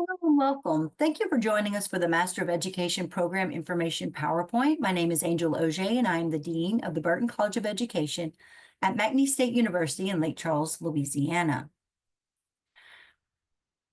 Hello and welcome. Thank you for joining us for the Master of Education Program Information PowerPoint. My name is Angel Auger, and I am the Dean of the Burton College of Education at McNeese State University in Lake Charles, Louisiana.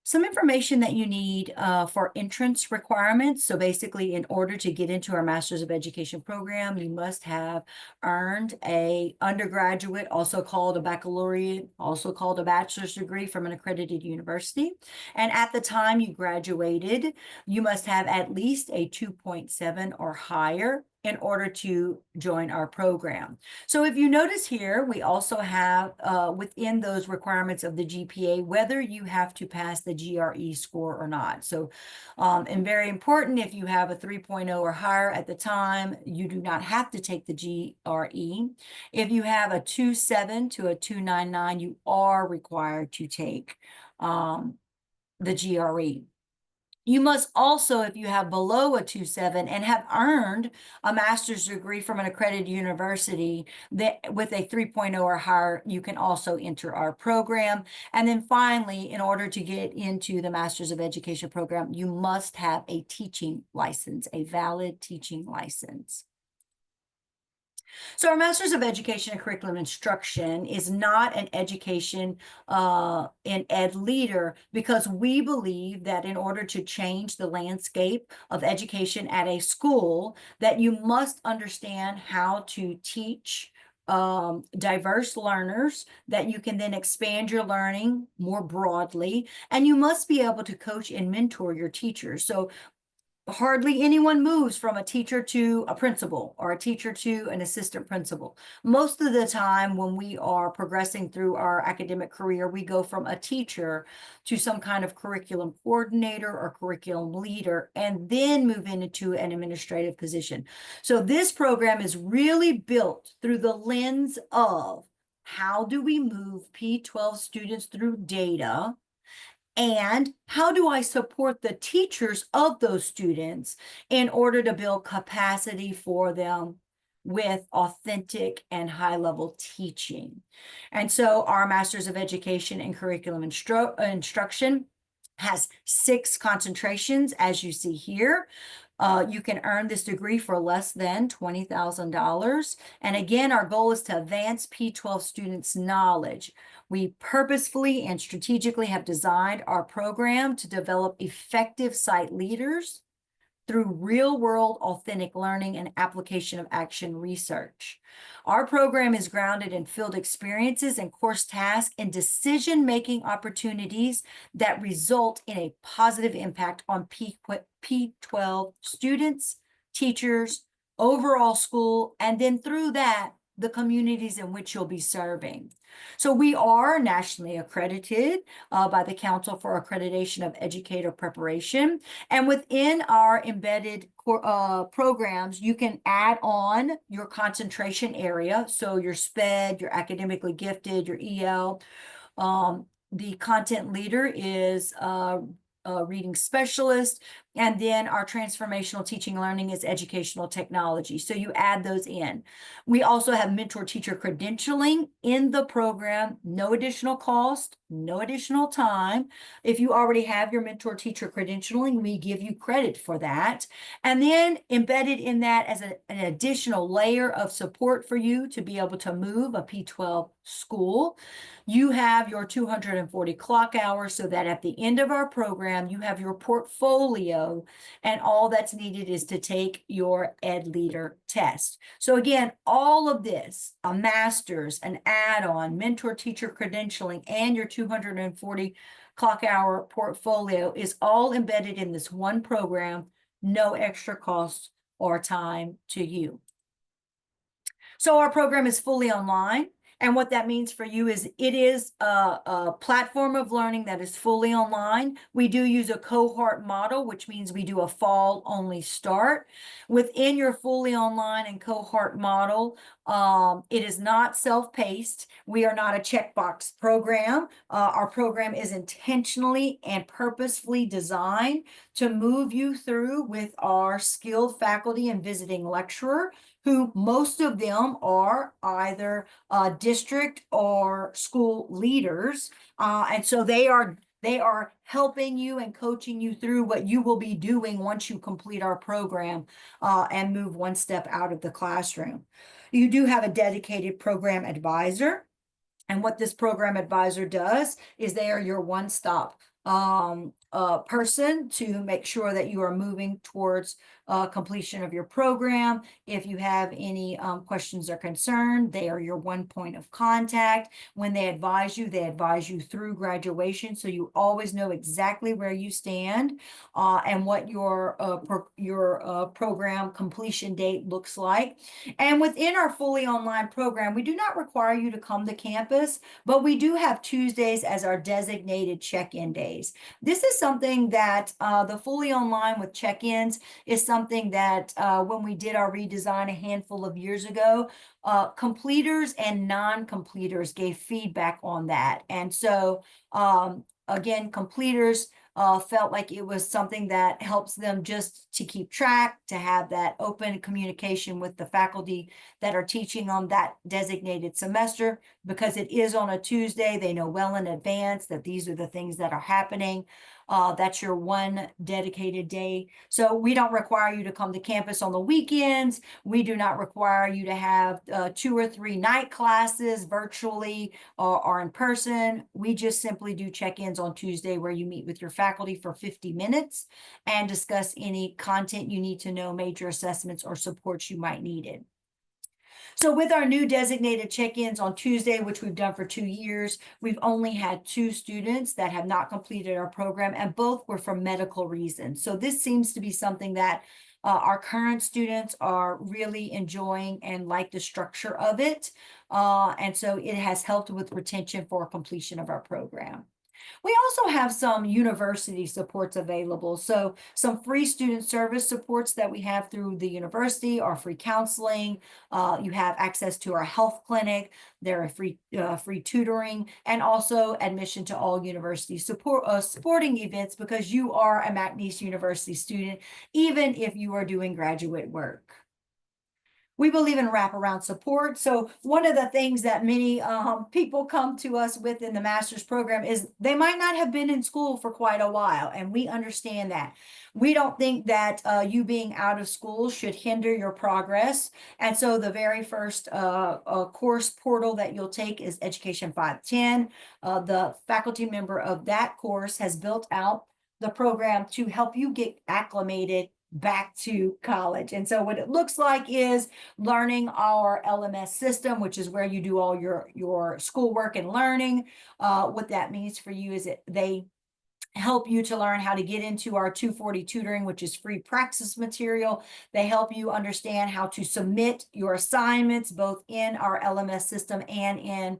Some information that you need for entrance requirements. So basically, in order to get into our Masters of Education program, you must have earned a undergraduate, also called a baccalaureate, also called a bachelor's degree from an accredited university. And at the time you graduated, you must have at least a 2.7 or higher in order to join our program. So if you notice here, we also have within those requirements of the GPA, whether you have to pass the GRE score or not. So, and very important, if you have a 3.0 or higher at the time, you do not have to take the GRE. If you have a 2.7 to a 2.99, you are required to take the GRE. You must also, if you have below a 2.7 and have earned a master's degree from an accredited university that with a 3.0 or higher, you can also enter our program. And then finally, in order to get into the Masters of Education program, you must have a teaching license, a valid teaching license. So our Masters of Education and Curriculum Instruction is not an education and ed leader, because we believe that in order to change the landscape of education at a school, that you must understand how to teach diverse learners, that you can then expand your learning more broadly, and you must be able to coach and mentor your teachers. So hardly anyone moves from a teacher to a principal or a teacher to an assistant principal. Most of the time when we are progressing through our academic career, we go from a teacher to some kind of curriculum coordinator or curriculum leader, and then move into an administrative position. So this program is really built through the lens of how do we move P-12 students through data, and how do I support the teachers of those students in order to build capacity for them with authentic and high-level teaching? And so our Masters of Education and Curriculum Instruction has 6 concentrations, as you see here. You can earn this degree for less than $20,000. And again, our goal is to advance P-12 students' knowledge. We purposefully and strategically have designed our program to develop effective site leaders through real-world authentic learning and application of action research. Our program is grounded in field experiences and course tasks and decision-making opportunities that result in a positive impact on P-12 students, teachers, overall school, and then through that, the communities in which you'll be serving. So we are nationally accredited by the Council for Accreditation of Educator Preparation. And within our embedded programs, you can add on your concentration area. So your SPED, your academically gifted, your EL. The content leader is reading specialist, and then our transformational teaching learning is educational technology. So you add those in. We also have mentor teacher credentialing in the program, no additional cost, no additional time. If you already have your mentor teacher credentialing, we give you credit for that. And then embedded in that as an additional layer of support for you to be able to move a P-12 school, you have your 240 clock hours, so that at the end of our program, you have your portfolio, and all that's needed is to take your Ed Leader test. So again, all of this, a master's, an add-on, mentor teacher credentialing, and your 240 clock hour portfolio is all embedded in this one program, no extra cost or time to you. So our program is fully online. And what that means for you is it is a platform of learning that is fully online. We do use a cohort model, which means we do a fall only start. Within your fully online and cohort model, it is not self-paced. We are not a checkbox program. Our program is intentionally and purposefully designed to move you through with our skilled faculty and visiting lecturer, who most of them are either district or school leaders. And so they are They are helping you and coaching you through what you will be doing once you complete our program and move one step out of the classroom. You do have a dedicated program advisor. And what this program advisor does is they are your one-stop person to make sure that you are moving towards completion of your program. If you have any questions or concern, they are your one point of contact. When they advise you through graduation, so you always know exactly where you stand and what your program completion date looks like. And within our fully online program, we do not require you to come to campus, but we do have Tuesdays as our designated check-in days. This is something that the fully online with check-ins is something that when we did our redesign a handful of years ago, completers and non-completers gave feedback on that. And so again, completers felt like it was something that helps them just to keep track, to have that open communication with the faculty that are teaching on that designated semester. Because it is on a Tuesday, they know well in advance that these are the things that are happening. That's your one dedicated day. So we don't require you to come to campus on the weekends. We do not require you to have 2 or 3 night classes virtually or in person. We just simply do check-ins on Tuesday where you meet with your faculty for 50 minutes and discuss any content you need to know, major assessments or supports you might need it. So with our new designated check-ins on Tuesday, which we've done for 2 years, we've only had 2 students that have not completed our program, and both were for medical reasons. So this seems to be something that our current students are really enjoying and like the structure of it. And so it has helped with retention for completion of our program. We also have some university supports available. So some free student service supports that we have through the university are free counseling. You have access to our health clinic. There are free tutoring and also admission to all university supporting events because you are a McNeese University student, even if you are doing graduate work. We believe in wraparound support. So one of the things that many people come to us with in the master's program is they might not have been in school for quite a while, and we understand that. We don't think that you being out of school should hinder your progress. And so the very first course portal that you'll take is Education 510. The faculty member of that course has built out the program to help you get acclimated back to college. And so what it looks like is learning our LMS system, which is where you do all your schoolwork and learning. What that means for you is they help you to learn how to get into our 240 tutoring, which is free praxis material. They help you understand how to submit your assignments, both in our LMS system and in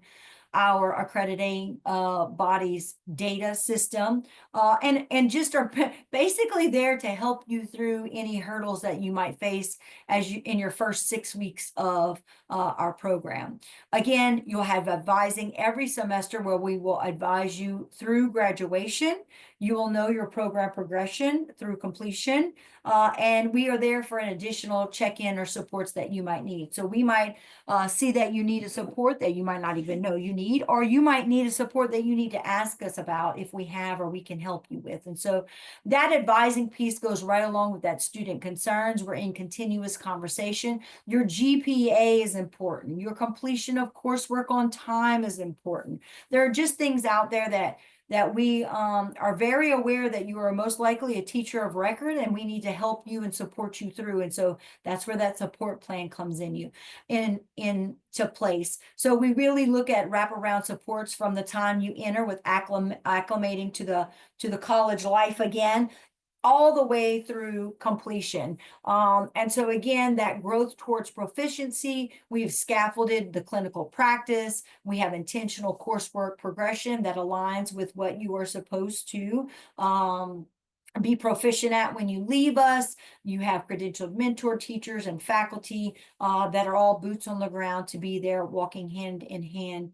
our accrediting body's data system, and just are basically there to help you through any hurdles that you might face as you in your first 6 weeks of our program. Again, you'll have advising every semester where we will advise you through graduation. You will know your program progression through completion, and we are there for an additional check-in or supports that you might need. So we might see that you need a support that you might not even know you need, or you might need a support that you need to ask us about if we have or we can help you with. And so that advising piece goes right along with that student concerns. We're in continuous conversation. Your GPA is important. Your completion of coursework on time is important. There are just things out there that we are very aware that you are most likely a teacher of record, and we need to help you and support you through. And so that's where that support plan comes into place. So we really look at wraparound supports from the time you enter with acclimating to the college life again, all the way through completion. And so again, that growth towards proficiency, we've scaffolded the clinical practice. We have intentional coursework progression that aligns with what you are supposed to be proficient at when you leave us. You have credentialed mentor teachers and faculty that are all boots on the ground to be there walking hand in hand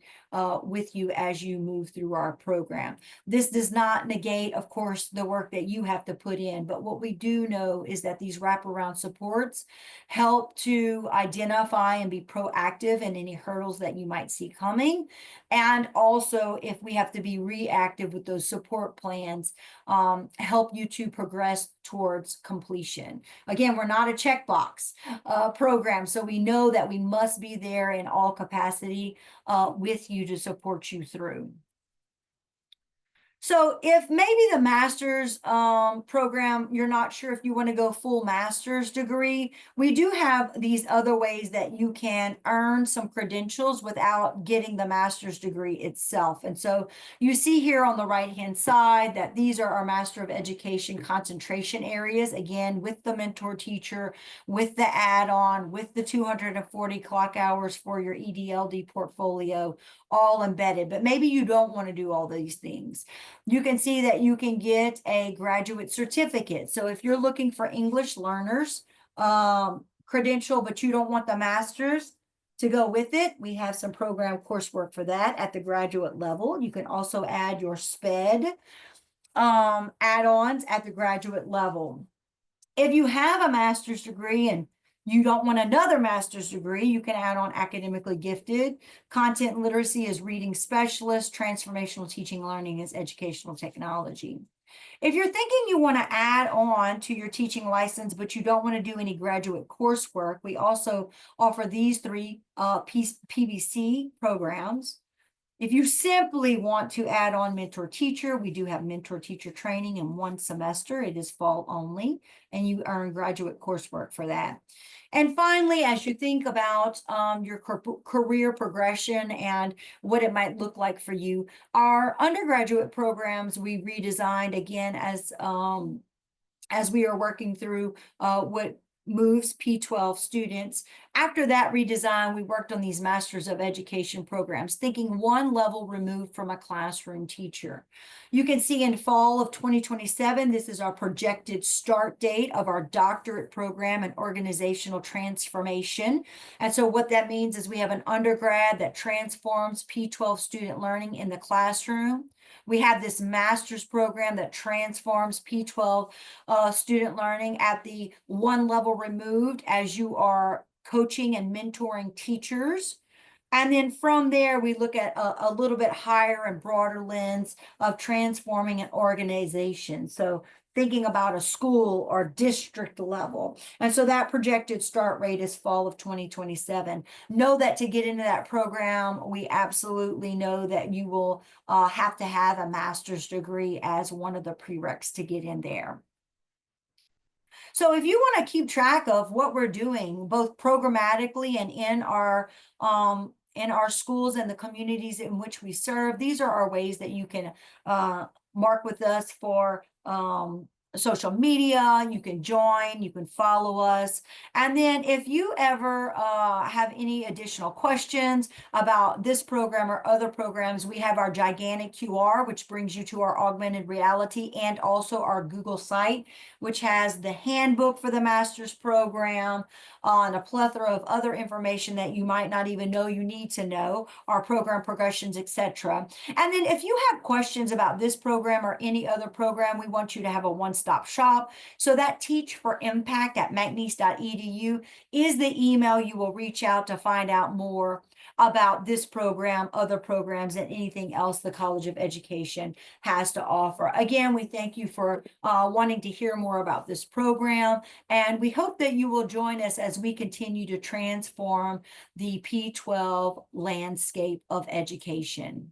with you as you move through our program. This does not negate, of course, the work that you have to put in, but what we do know is that these wraparound supports help to identify and be proactive in any hurdles that you might see coming. And also, if we have to be reactive with those support plans, help you to progress towards completion. Again, we're not a checkbox program, so we know that we must be there in all capacity with you to support you through. So if maybe the master's program, you're not sure if you want to go full master's degree, we do have these other ways that you can earn some credentials without getting the master's degree itself. And so you see here on the right-hand side that these are our Master of Education concentration areas, again, with the mentor teacher, with the add-on, with the 240 clock hours for your EDLD portfolio, all embedded. But maybe you don't want to do all these things. You can see that you can get a graduate certificate. So if you're looking for English learners credential, but you don't want the master's to go with it, we have some program coursework for that at the graduate level. You can also add your SPED add-ons at the graduate level. If you have a master's degree and you don't want another master's degree, you can add on academically gifted. Content literacy is reading specialist. Transformational teaching learning is educational technology. If you're thinking you want to add on to your teaching license, but you don't want to do any graduate coursework, we also offer these three PBC programs. If you simply want to add on mentor teacher, we do have mentor teacher training in 1 semester. It is fall only, and you earn graduate coursework for that. And finally, as you think about your career progression and what it might look like for you, our undergraduate programs we redesigned again as we are working through what moves P12 students. After that redesign, we worked on these Masters of Education programs, thinking one level removed from a classroom teacher. You can see in fall of 2027, this is our projected start date of our doctorate program in organizational transformation. And so what that means is we have an undergrad that transforms P12 student learning in the classroom. We have this master's program that transforms P12 student learning at the one level removed as you are coaching and mentoring teachers. And then from there, we look at a little bit higher and broader lens of transforming an organization. So thinking about a school or district level. And so that projected start rate is fall of 2027. Know that to get into that program, we absolutely know that you will have to have a master's degree as one of the prereqs to get in there. So if you want to keep track of what we're doing, both programmatically and in our schools and the communities in which we serve, these are our ways that you can mark with us for social media. You can join, you can follow us. And then if you ever have any additional questions about this program or other programs, we have our gigantic QR, which brings you to our augmented reality, and also our Google site, which has the handbook for the master's program and a plethora of other information that you might not even know you need to know, our program progressions, etc. And then if you have questions about this program or any other program, we want you to have a one-stop shop. So that teach4impact@macnease.edu is the email you will reach out to find out more about this program, other programs, and anything else the College of Education has to offer. Again, we thank you for wanting to hear more about this program, and we hope that you will join us as we continue to transform the P12 landscape of education.